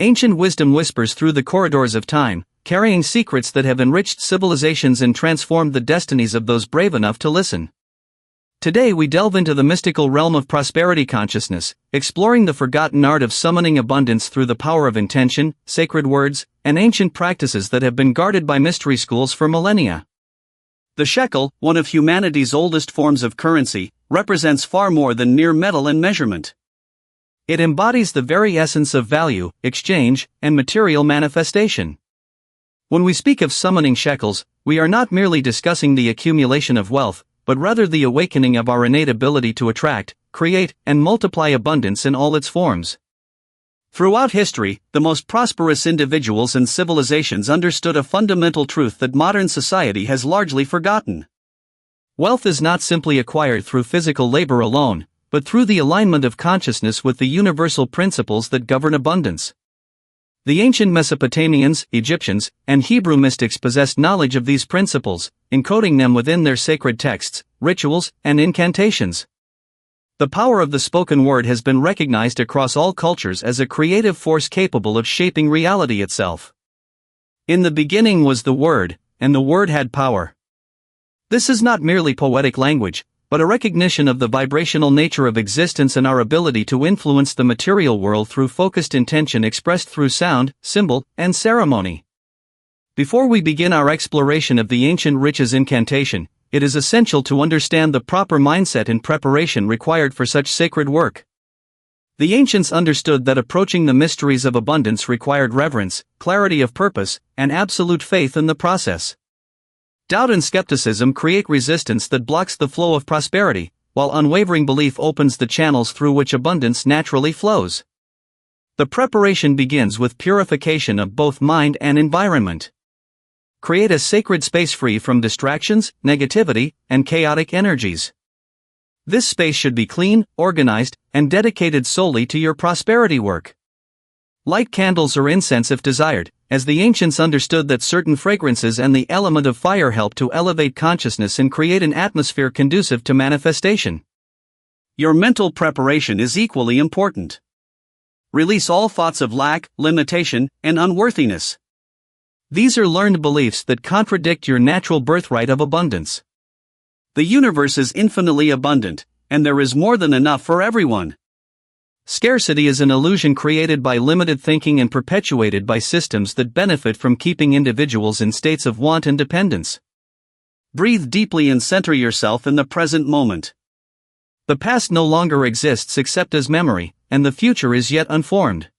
Ancient wisdom whispers through the corridors of time, carrying secrets that have enriched civilizations and transformed the destinies of those brave enough to listen. Today we delve into the mystical realm of prosperity consciousness, exploring the forgotten art of summoning abundance through the power of intention, sacred words, and ancient practices that have been guarded by mystery schools for millennia. The shekel, one of humanity's oldest forms of currency, represents far more than mere metal and measurement. It embodies the very essence of value, exchange, and material manifestation. When we speak of summoning shekels, we are not merely discussing the accumulation of wealth, but rather the awakening of our innate ability to attract, create, and multiply abundance in all its forms. Throughout history, the most prosperous individuals and civilizations understood a fundamental truth that modern society has largely forgotten. Wealth is not simply acquired through physical labor alone, but through the alignment of consciousness with the universal principles that govern abundance. The ancient Mesopotamians, Egyptians, and Hebrew mystics possessed knowledge of these principles, encoding them within their sacred texts, rituals, and incantations. The power of the spoken word has been recognized across all cultures as a creative force capable of shaping reality itself. In the beginning was the Word, and the Word had power. This is not merely poetic language, but a recognition of the vibrational nature of existence and our ability to influence the material world through focused intention expressed through sound, symbol, and ceremony. Before we begin our exploration of the ancient riches incantation, it is essential to understand the proper mindset and preparation required for such sacred work. The ancients understood that approaching the mysteries of abundance required reverence, clarity of purpose, and absolute faith in the process. Doubt and skepticism create resistance that blocks the flow of prosperity, while unwavering belief opens the channels through which abundance naturally flows. The preparation begins with purification of both mind and environment. Create a sacred space free from distractions, negativity, and chaotic energies. This space should be clean, organized, and dedicated solely to your prosperity work. Light candles or incense if desired, as the ancients understood that certain fragrances and the element of fire help to elevate consciousness and create an atmosphere conducive to manifestation. Your mental preparation is equally important. Release all thoughts of lack, limitation, and unworthiness. These are learned beliefs that contradict your natural birthright of abundance. The universe is infinitely abundant, and there is more than enough for everyone. Scarcity is an illusion created by limited thinking and perpetuated by systems that benefit from keeping individuals in states of want and dependence. Breathe deeply and center yourself in the present moment. The past no longer exists except as memory, and the future is yet unformed.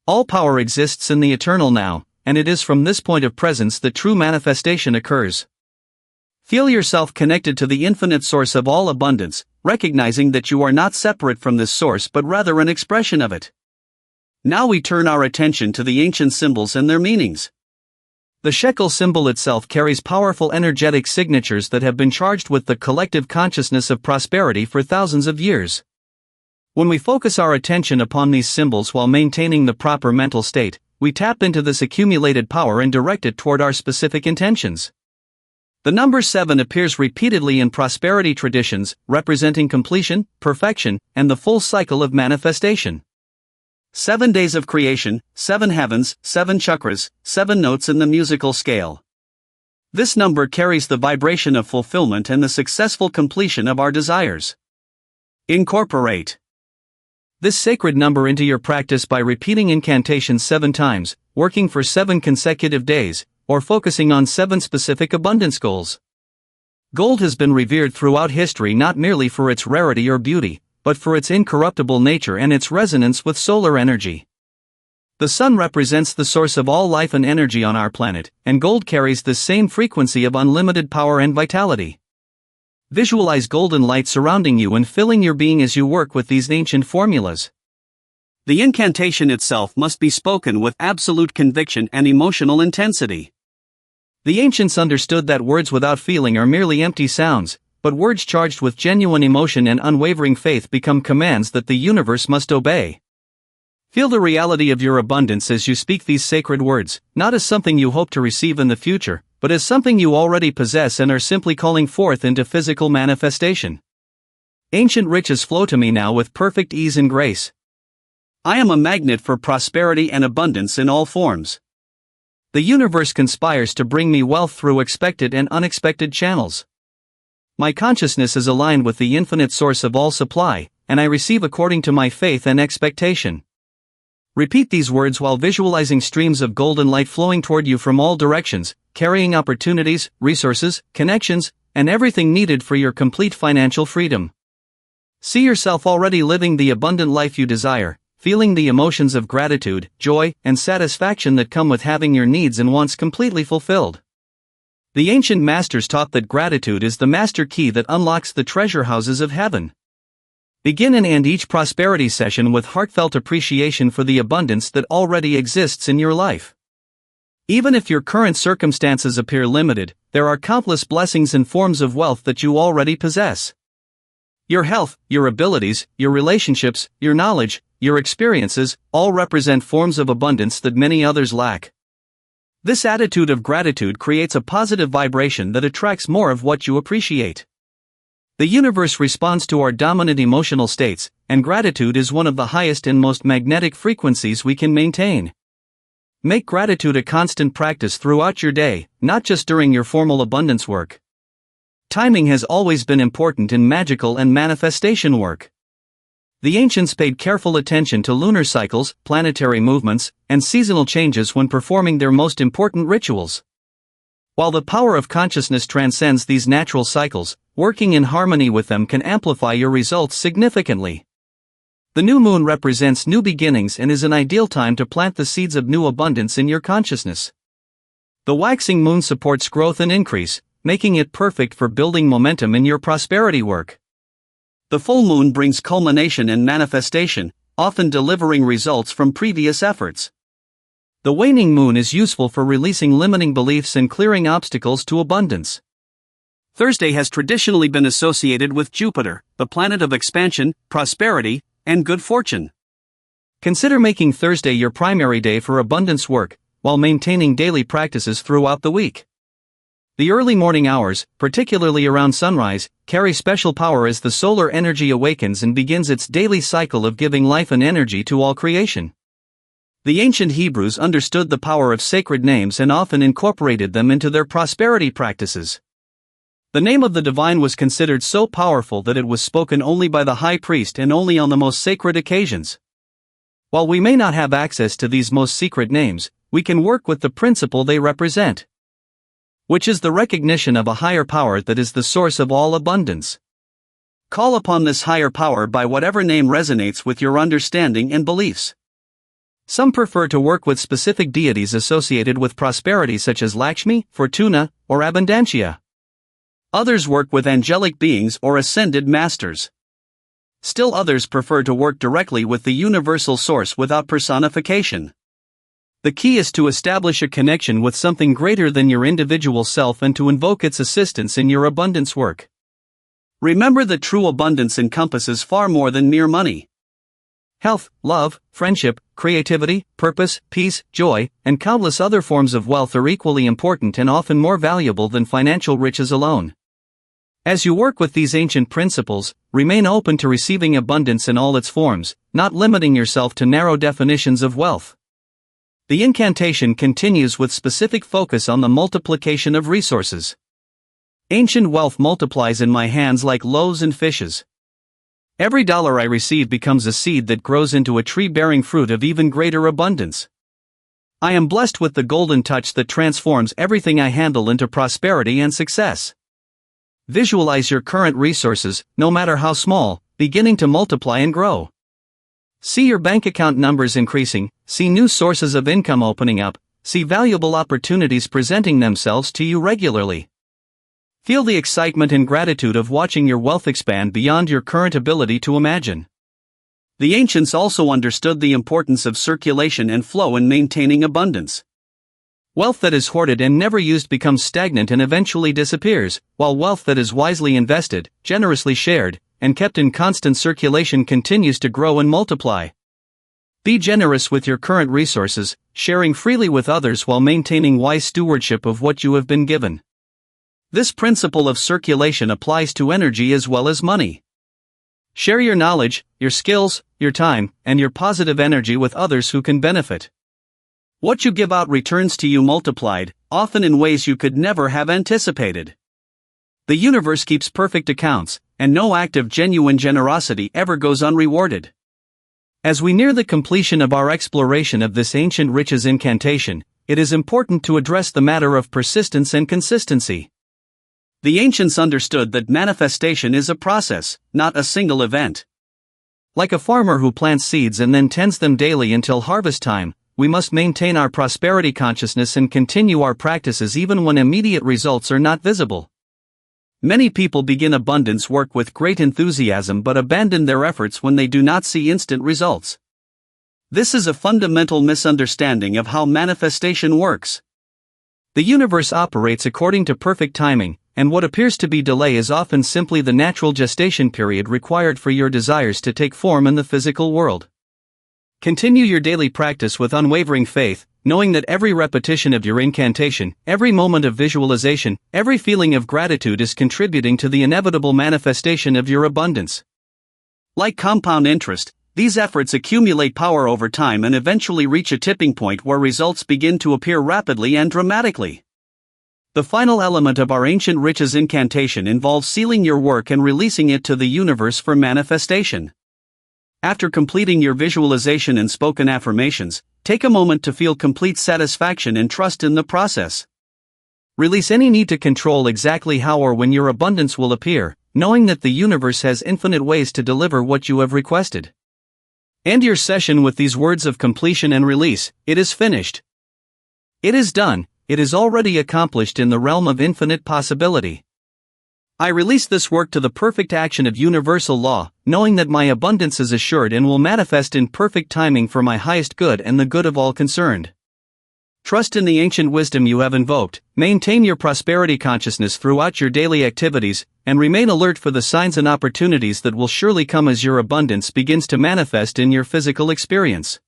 All power exists in the eternal now, and it is from this point of presence that true manifestation occurs. Feel yourself connected to the infinite source of all abundance, recognizing that you are not separate from this source but rather an expression of it. Now we turn our attention to the ancient symbols and their meanings. The shekel symbol itself carries powerful energetic signatures that have been charged with the collective consciousness of prosperity for thousands of years. When we focus our attention upon these symbols while maintaining the proper mental state, we tap into this accumulated power and direct it toward our specific intentions. The number 7 appears repeatedly in prosperity traditions, representing completion, perfection, and the full cycle of manifestation. 7 days of creation, 7 heavens, 7 chakras, 7 notes in the musical scale. This number carries the vibration of fulfillment and the successful completion of our desires. Incorporate this sacred number into your practice by repeating incantations 7 times, working for 7 consecutive days, or focusing on 7 specific abundance goals. Gold has been revered throughout history not merely for its rarity or beauty, but for its incorruptible nature and its resonance with solar energy. The sun represents the source of all life and energy on our planet, and gold carries the same frequency of unlimited power and vitality. Visualize golden light surrounding you and filling your being as you work with these ancient formulas. The incantation itself must be spoken with absolute conviction and emotional intensity. The ancients understood that words without feeling are merely empty sounds, but words charged with genuine emotion and unwavering faith become commands that the universe must obey. Feel the reality of your abundance as you speak these sacred words, not as something you hope to receive in the future, but as something you already possess and are simply calling forth into physical manifestation. Ancient riches flow to me now with perfect ease and grace. I am a magnet for prosperity and abundance in all forms. The universe conspires to bring me wealth through expected and unexpected channels. My consciousness is aligned with the infinite source of all supply, and I receive according to my faith and expectation. Repeat these words while visualizing streams of golden light flowing toward you from all directions, carrying opportunities, resources, connections, and everything needed for your complete financial freedom. See yourself already living the abundant life you desire, feeling the emotions of gratitude, joy, and satisfaction that come with having your needs and wants completely fulfilled. The ancient masters taught that gratitude is the master key that unlocks the treasure houses of heaven. Begin and end each prosperity session with heartfelt appreciation for the abundance that already exists in your life. Even if your current circumstances appear limited, there are countless blessings and forms of wealth that you already possess. Your health, your abilities, your relationships, your knowledge, your experiences, all represent forms of abundance that many others lack. This attitude of gratitude creates a positive vibration that attracts more of what you appreciate. The universe responds to our dominant emotional states, and gratitude is one of the highest and most magnetic frequencies we can maintain. Make gratitude a constant practice throughout your day, not just during your formal abundance work. Timing has always been important in magical and manifestation work. The ancients paid careful attention to lunar cycles, planetary movements, and seasonal changes when performing their most important rituals. While the power of consciousness transcends these natural cycles, working in harmony with them can amplify your results significantly. The new moon represents new beginnings and is an ideal time to plant the seeds of new abundance in your consciousness. The waxing moon supports growth and increase, making it perfect for building momentum in your prosperity work. The full moon brings culmination and manifestation, often delivering results from previous efforts. The waning moon is useful for releasing limiting beliefs and clearing obstacles to abundance. Thursday has traditionally been associated with Jupiter, the planet of expansion, prosperity, and good fortune. Consider making Thursday your primary day for abundance work, while maintaining daily practices throughout the week. The early morning hours, particularly around sunrise, carry special power as the solar energy awakens and begins its daily cycle of giving life and energy to all creation. The ancient Hebrews understood the power of sacred names and often incorporated them into their prosperity practices. The name of the divine was considered so powerful that it was spoken only by the high priest and only on the most sacred occasions. While we may not have access to these most secret names, we can work with the principle they represent, which is the recognition of a higher power that is the source of all abundance. Call upon this higher power by whatever name resonates with your understanding and beliefs. Some prefer to work with specific deities associated with prosperity such as Lakshmi, Fortuna, or Abundantia. Others work with angelic beings or ascended masters. Still others prefer to work directly with the universal source without personification. The key is to establish a connection with something greater than your individual self and to invoke its assistance in your abundance work. Remember that true abundance encompasses far more than mere money. Health, love, friendship, creativity, purpose, peace, joy, and countless other forms of wealth are equally important and often more valuable than financial riches alone. As you work with these ancient principles, remain open to receiving abundance in all its forms, not limiting yourself to narrow definitions of wealth. The incantation continues with specific focus on the multiplication of resources. Ancient wealth multiplies in my hands like loaves and fishes. Every dollar I receive becomes a seed that grows into a tree bearing fruit of even greater abundance. I am blessed with the golden touch that transforms everything I handle into prosperity and success. Visualize your current resources, no matter how small, beginning to multiply and grow. See your bank account numbers increasing, see new sources of income opening up, see valuable opportunities presenting themselves to you regularly. Feel the excitement and gratitude of watching your wealth expand beyond your current ability to imagine. The ancients also understood the importance of circulation and flow in maintaining abundance. Wealth that is hoarded and never used becomes stagnant and eventually disappears, while wealth that is wisely invested, generously shared, and kept in constant circulation continues to grow and multiply. Be generous with your current resources, sharing freely with others while maintaining wise stewardship of what you have been given. This principle of circulation applies to energy as well as money. Share your knowledge, your skills, your time, and your positive energy with others who can benefit. What you give out returns to you multiplied, often in ways you could never have anticipated. The universe keeps perfect accounts, and no act of genuine generosity ever goes unrewarded. As we near the completion of our exploration of this ancient riches incantation, it is important to address the matter of persistence and consistency. The ancients understood that manifestation is a process, not a single event. Like a farmer who plants seeds and then tends them daily until harvest time, we must maintain our prosperity consciousness and continue our practices even when immediate results are not visible. Many people begin abundance work with great enthusiasm but abandon their efforts when they do not see instant results. This is a fundamental misunderstanding of how manifestation works. The universe operates according to perfect timing, and what appears to be delay is often simply the natural gestation period required for your desires to take form in the physical world. Continue your daily practice with unwavering faith, knowing that every repetition of your incantation, every moment of visualization, every feeling of gratitude is contributing to the inevitable manifestation of your abundance. Like compound interest, these efforts accumulate power over time and eventually reach a tipping point where results begin to appear rapidly and dramatically. The final element of our ancient riches incantation involves sealing your work and releasing it to the universe for manifestation. After completing your visualization and spoken affirmations, take a moment to feel complete satisfaction and trust in the process. Release any need to control exactly how or when your abundance will appear, knowing that the universe has infinite ways to deliver what you have requested. End your session with these words of completion and release: it is finished. It is done. It is already accomplished in the realm of infinite possibility. I release this work to the perfect action of universal law, knowing that my abundance is assured and will manifest in perfect timing for my highest good and the good of all concerned. Trust in the ancient wisdom you have invoked, maintain your prosperity consciousness throughout your daily activities, and remain alert for the signs and opportunities that will surely come as your abundance begins to manifest in your physical experience.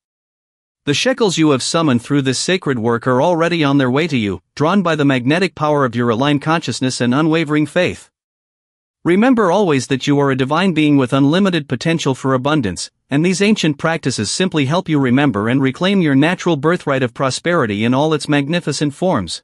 The shekels you have summoned through this sacred work are already on their way to you, drawn by the magnetic power of your aligned consciousness and unwavering faith. Remember always that you are a divine being with unlimited potential for abundance, and these ancient practices simply help you remember and reclaim your natural birthright of prosperity in all its magnificent forms.